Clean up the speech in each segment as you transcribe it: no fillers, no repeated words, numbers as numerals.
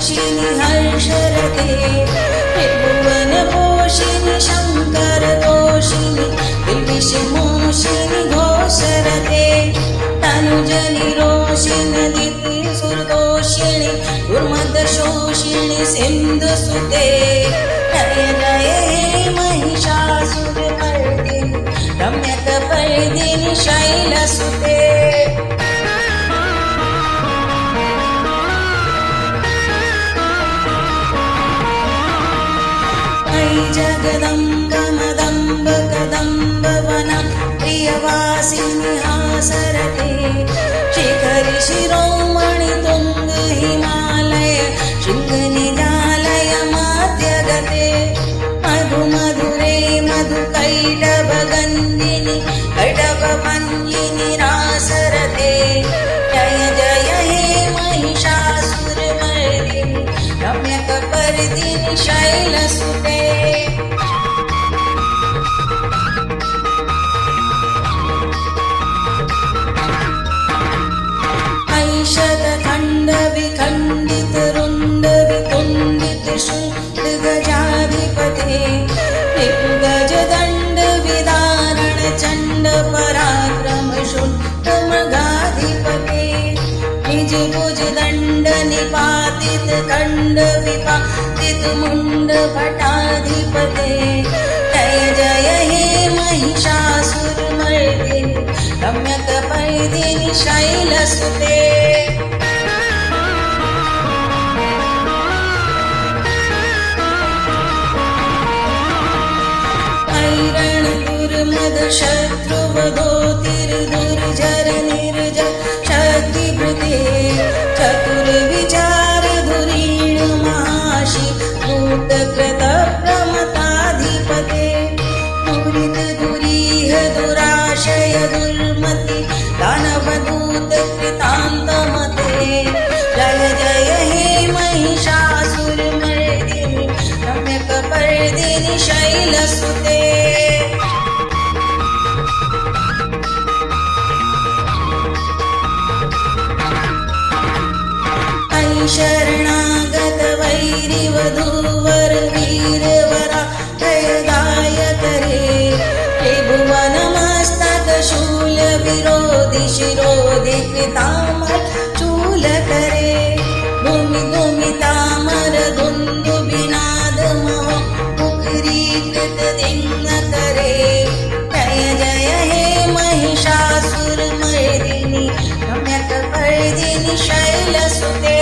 तोषिणि हर्षरते त्रिभुवन पोषिणि शङ्कर तोषिणि दिव्यशमोषिणि घोषरते तनुजनि रोषिणि दितिसुरदोषिणि दुर्मदशोषिणि सिन्धुसुते जय जय हे महिषासुरमर्दिनि रम्यकपर्दिनि शैलसुते जगदम्ब मदम्ब कदम्ब वनं प्रियवासिनि हासरते शिखरि शिरोमणि तुङ्ग हिमालय शृङ्गनिजालय माध्यगते मधु मधुरे मधु कैटभगन्धिनि कटभभञ्जिनि रासरते जय जय हे महिषासुरमर्दिनि रम्यकपर्दिनि शैलसुते शतखण्ड विखण्डित रुण्ड वितुण्डित शूल गजाधिपते रिपुगज दण्ड विदारण चण्ड पराक्रम शूल मृगाधिपते निज भुज दण्ड निपातित खण्ड विपातित मुण्ड भटाधिपते जय जय हे महिषासुरमर्दिनि रम्यकपर्दिनि शैलसुते शत्रुवधोतिर्दुर्जर निर्जर शक्तिभृते चतुर्विचार धुरीण महाशि भूतकृत प्रमताधिपते दुरित दुरीह दुराशय दुर्मति दानवदूत कृतान्तमते जय जय हे महिषासुरमर्दिनि रम्यकपर्दिनि शैलसुते शरणागत वैरिवधूवर वीरवरा जयदायक रे त्रिभुवन मस्तक शूल विरोधि शिरोधि कृतामर चूल करे भूमि भूमि तामर धुन्दु विनाद महो मुखरीकृत दिङ्ग करे जय जय हे महिषासुरमर्दिनि रम्यकपर्दिनि शैलसुते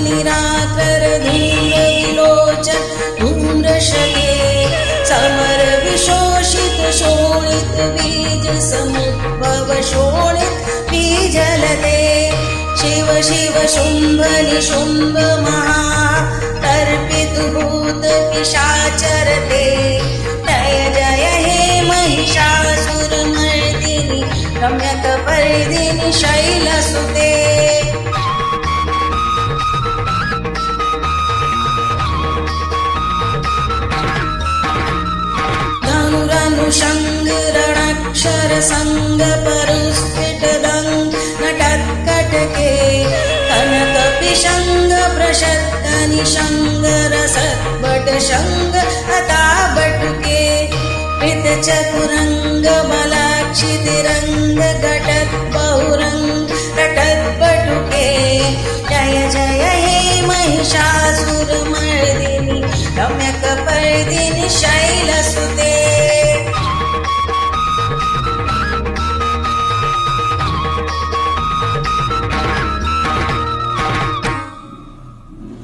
निराकर धीर विलोचन धूम्रशये समर विशोषित शोणित बीज समुद्भव शोणित बीजलते शिव शिव शुम्भ निशुम्भ महा तर्पित भूत पिशाचरते जय जय हे महिषासुरमर्दिनि रम्यकपर्दिनि शैलसुते शङ्गरणाक्षर सङ्ग परुस्फुटदङ्ग नटत्कटके कनक पिशङ्ग प्रशस्त निशङ्ग रसद्भट शङ्ग अताबटुके कृत चतुरङ्ग बलाक्षितिरङ्ग घटत् बहुरङ्ग रटद्बटुके जय जय हे महिषासुरमर्दिनि रम्यकपर्दिनि शैलसुते